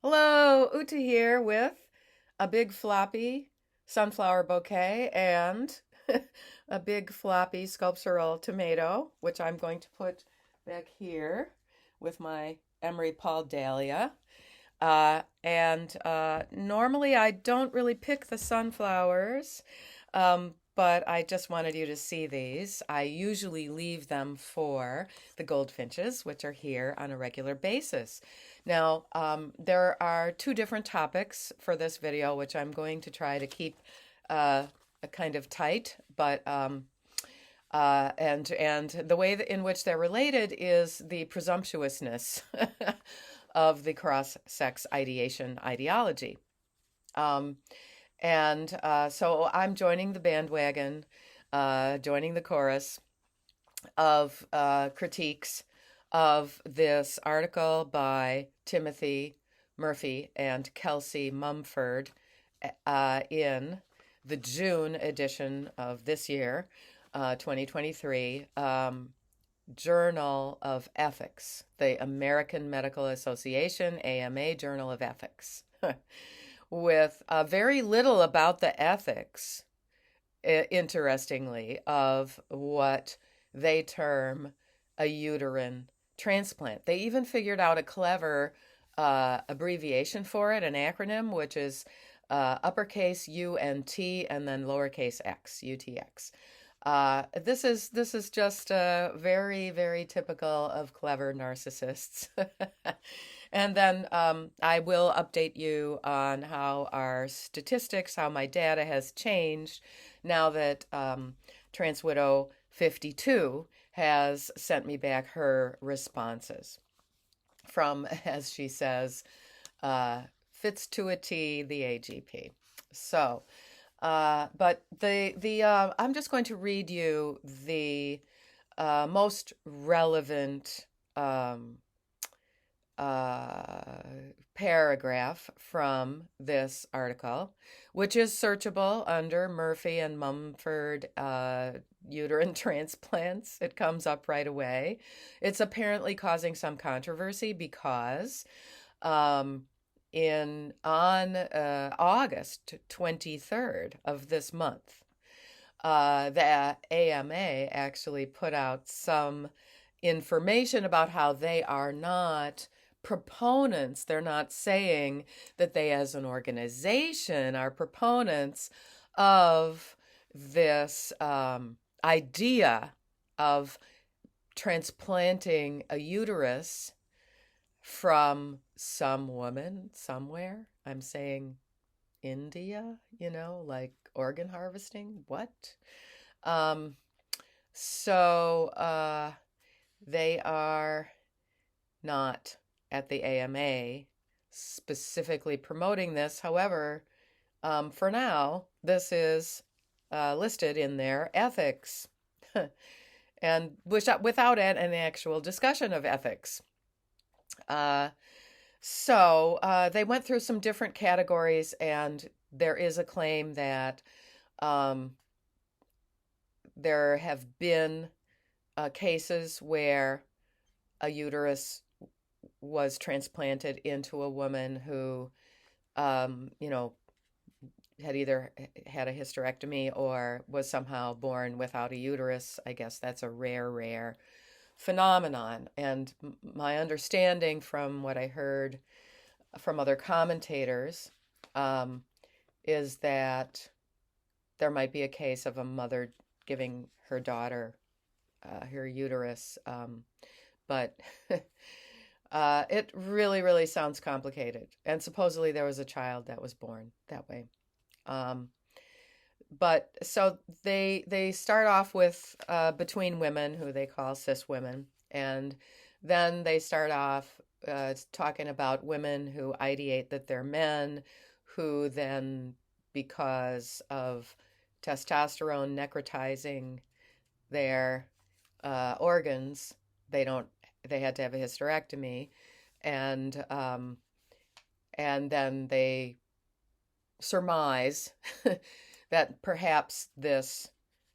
Hello, Uta here with a big floppy sunflower bouquet and a big floppy sculptural tomato, which I'm going to put back here with my Emery Paul dahlia. And normally I don't really pick the sunflowers, but I just wanted you to see these. I usually leave them for the goldfinches, which are here on a regular basis. Now, there are two different topics for this video, which I'm going to try to keep a kind of tight, but and the way in which they're related is the presumptuousness of the cross-sex ideation ideology. Um, and so I'm joining the bandwagon, joining the chorus of critiques of this article by Timothy Murphy and Kelsey Mumford in the June edition of this year, 2023, Journal of Ethics, the American Medical Association, AMA Journal of Ethics, with very little about the ethics, interestingly, of what they term a uterine transplant. They even figured out a clever abbreviation for it, an acronym, which is uppercase UNT and then lowercase x, UTX. This is just very, very typical of clever narcissists. And then I will update you on how our statistics, how my data has changed now that Trans Widow 52 has sent me back her responses from, as she says, fits to a T, the AGP. So, but I'm just going to read you the most relevant paragraph from this article, which is searchable under Murphy and Mumford uterine transplants. It comes up right away. It's apparently causing some controversy because in on August 23rd of this month, the AMA actually put out some information about how they are not proponents. They're not saying that they, as an organization, are proponents of this idea of transplanting a uterus from some woman somewhere. I'm saying India, like organ harvesting. What? Um, so they are not at the AMA specifically promoting this. However, for now, this is listed in their ethics and without an actual discussion of ethics. So they went through some different categories, and there is a claim that there have been cases where a uterus was transplanted into a woman who, had either had a hysterectomy or was somehow born without a uterus. I guess that's a rare phenomenon. And my understanding from what I heard from other commentators is that there might be a case of a mother giving her daughter her uterus, but it really sounds complicated. And supposedly there was a child that was born that way. But so they start off with between women, who they call cis women, and then they start off talking about women who ideate that they're men, who then, because of testosterone necrotizing their organs, they had to have a hysterectomy, and then they surmise that perhaps this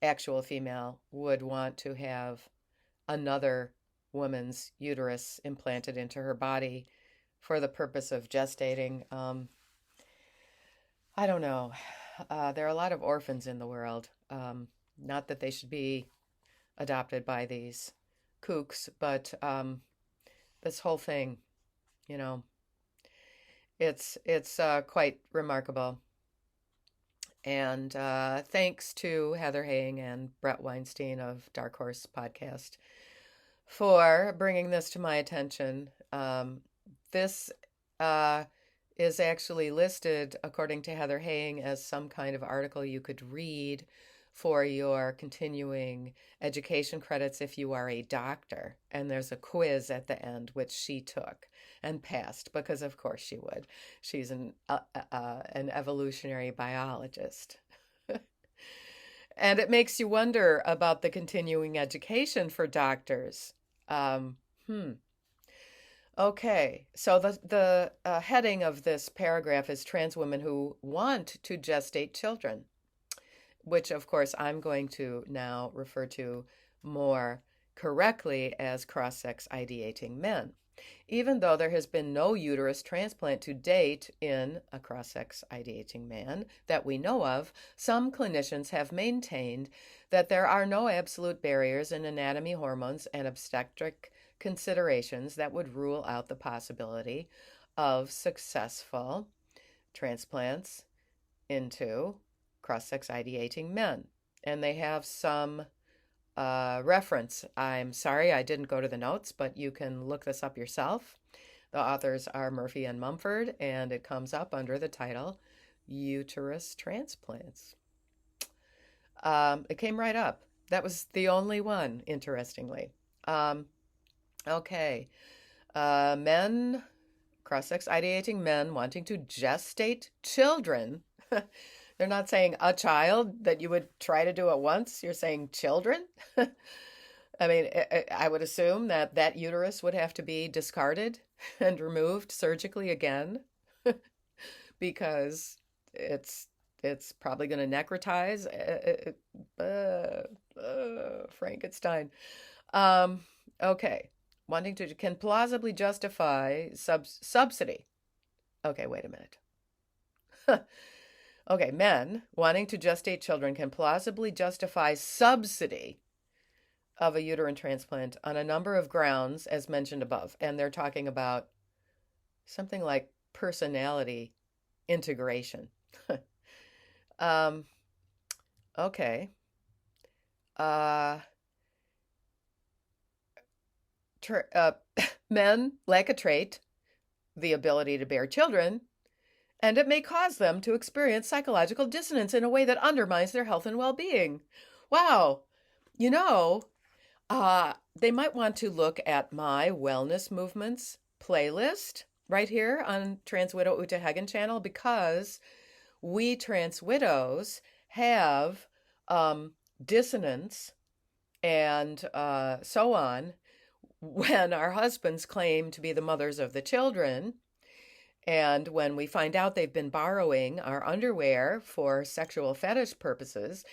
actual female would want to have another woman's uterus implanted into her body for the purpose of gestating. I don't know. There are a lot of orphans in the world. Not that they should be adopted by these kooks, but this whole thing, you know, it's quite remarkable. And thanks to Heather Haying and Brett Weinstein of Dark Horse Podcast for bringing this to my attention. This is actually listed, according to Heather Haying, as some kind of article you could read for your continuing education credits if you are a doctor. And there's a quiz at the end, which she took and passed because, of course, she would. She's an evolutionary biologist. And it makes you wonder about the continuing education for doctors. Okay, so the heading of this paragraph is trans women who want to gestate children, which of course I'm going to now refer to more correctly as cross-sex ideating men. Even though there has been no uterus transplant to date in a cross-sex ideating man that we know of, some clinicians have maintained that there are no absolute barriers in anatomy, hormones, and obstetric considerations that would rule out the possibility of successful transplants into cross-sex ideating men. And they have some reference. I'm sorry I didn't go to the notes, but you can look this up yourself. The authors are Murphy and Mumford, and it comes up under the title Uterus Transplants. It came right up. That was the only one, interestingly. Okay. Men, cross-sex ideating men wanting to gestate children. They're not saying a child that you would try to do at once. You're saying children. I mean, I would assume that that uterus would have to be discarded and removed surgically again because it's probably going to necrotize. Frankenstein. Okay. Wanting to can plausibly justify subsidy. Okay, wait a minute. Okay, men wanting to gestate children can plausibly justify subsidy of a uterine transplant on a number of grounds, as mentioned above. And they're talking about something like personality integration. Okay. Men lack a trait, the ability to bear children, and it may cause them to experience psychological dissonance in a way that undermines their health and well-being. Wow. You know, they might want to look at my wellness movements playlist right here on Trans Widow Uta Hagen channel, because we trans widows have dissonance and so on when our husbands claim to be the mothers of the children. And when we find out they've been borrowing our underwear for sexual fetish purposes,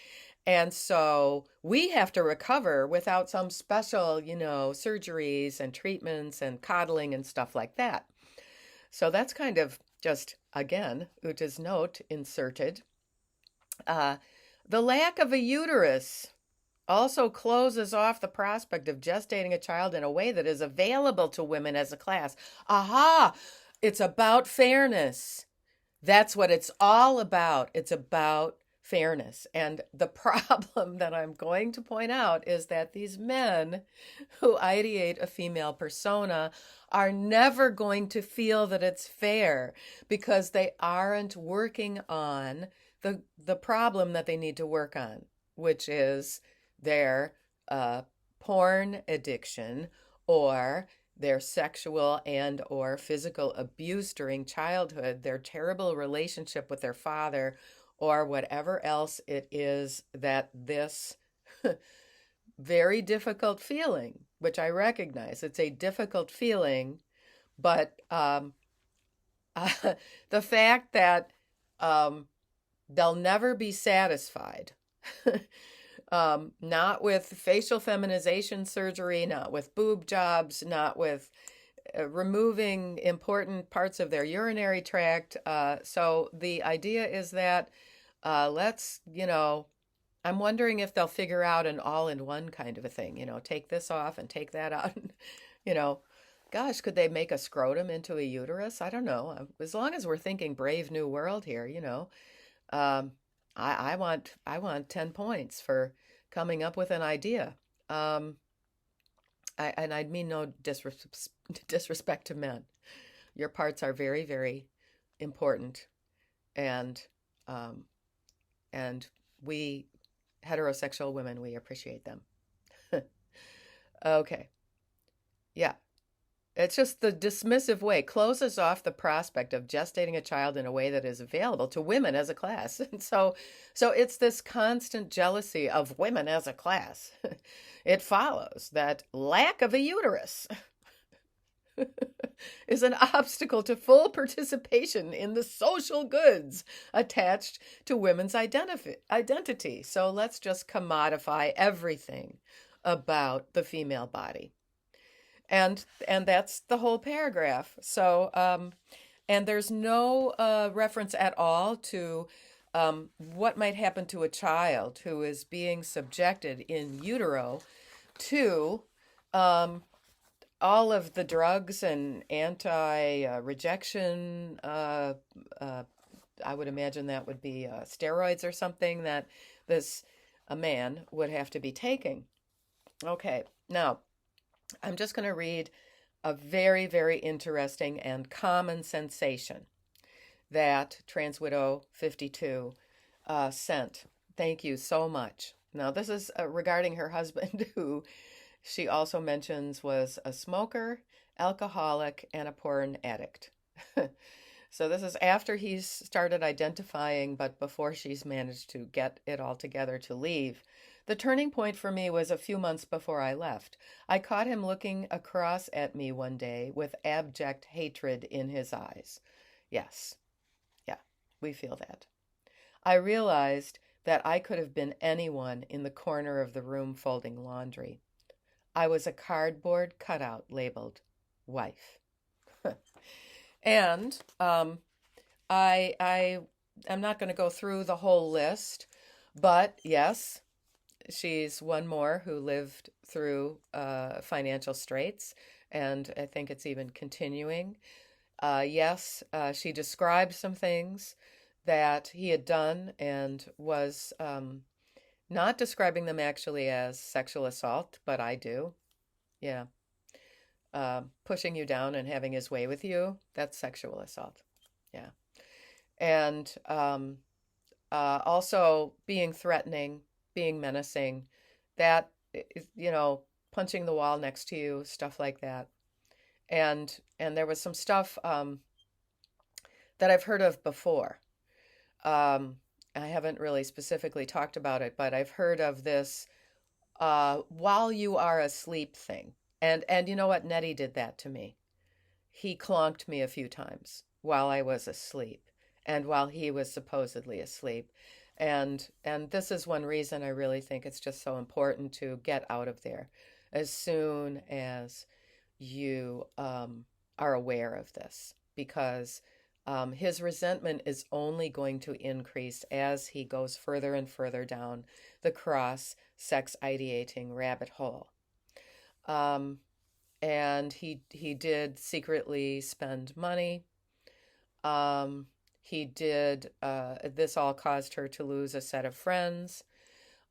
and so we have to recover without some special, surgeries and treatments and coddling and stuff like that. So that's kind of just, again, Uta's note inserted. The lack of a uterus also closes off the prospect of gestating a child in a way that is available to women as a class. Aha! It's about fairness. That's what it's all about. It's about fairness. And the problem that I'm going to point out is that these men who ideate a female persona are never going to feel that it's fair because they aren't working on the problem that they need to work on, which is their porn addiction or their sexual and or physical abuse during childhood, their terrible relationship with their father, or whatever else it is that this very difficult feeling, which I recognize, it's a difficult feeling, but the fact that they'll never be satisfied, not with facial feminization surgery, not with boob jobs, not with removing important parts of their urinary tract. So the idea is that let's, I'm wondering if they'll figure out an all-in-one kind of a thing, take this off and take that out. you know, Gosh, could they make a scrotum into a uterus? I don't know. As long as we're thinking brave new world here, um, I want 10 points for coming up with an idea. Um, and I mean no disrespect to men. Your parts are very, very important, and um, and we heterosexual women, we appreciate them. Okay, yeah. It's just the dismissive way closes off the prospect of gestating a child in a way that is available to women as a class. And so it's this constant jealousy of women as a class. It follows that lack of a uterus is an obstacle to full participation in the social goods attached to women's identity. So let's just commodify everything about the female body. And that's the whole paragraph. So and there's no reference at all to what might happen to a child who is being subjected in utero to all of the drugs and anti-rejection. I would imagine that would be steroids or something that this a man would have to be taking. Okay, now I'm just going to read a very, very interesting and common sensation that Trans Widow 52 sent. Thank you so much. Now, this is regarding her husband, who she also mentions was a smoker, alcoholic, and a porn addict. So this is after he's started identifying, but before she's managed to get it all together to leave. The turning point for me was a few months before I left. I caught him looking across at me one day with abject hatred in his eyes. Yes, yeah, we feel that. I realized that I could have been anyone in the corner of the room folding laundry. I was a cardboard cutout labeled wife. And I am not going to go through the whole list, but yes, she's one more who lived through financial straits, and I think it's even continuing. Yes, she described some things that he had done and was not describing them actually as sexual assault, but I do. Yeah. Pushing you down and having his way with you, that's sexual assault. Yeah. And also being threatening, being menacing, that, punching the wall next to you, stuff like that. And there was some stuff that I've heard of before. I haven't really specifically talked about it, but I've heard of this while you are asleep thing. And you know what? Nettie did that to me. He clonked me a few times while I was asleep and while he was supposedly asleep. And this is one reason I really think it's just so important to get out of there as soon as you are aware of this, because his resentment is only going to increase as he goes further and further down the cross sex ideating rabbit hole. And he did secretly spend money. He did, this all caused her to lose a set of friends.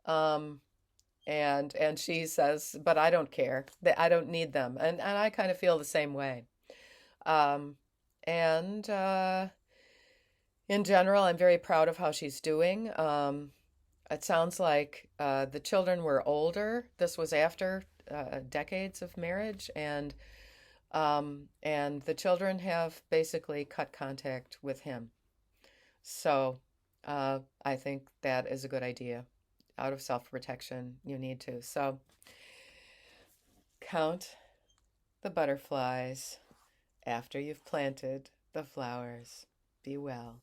Um, and she says, but I don't care. I don't need them. And I kind of feel the same way. Um, and in general, I'm very proud of how she's doing. It sounds like the children were older. This was after decades of marriage, and the children have basically cut contact with him. So I think that is a good idea. Out of self-protection, you need to. So count the butterflies after you've planted the flowers. Be well.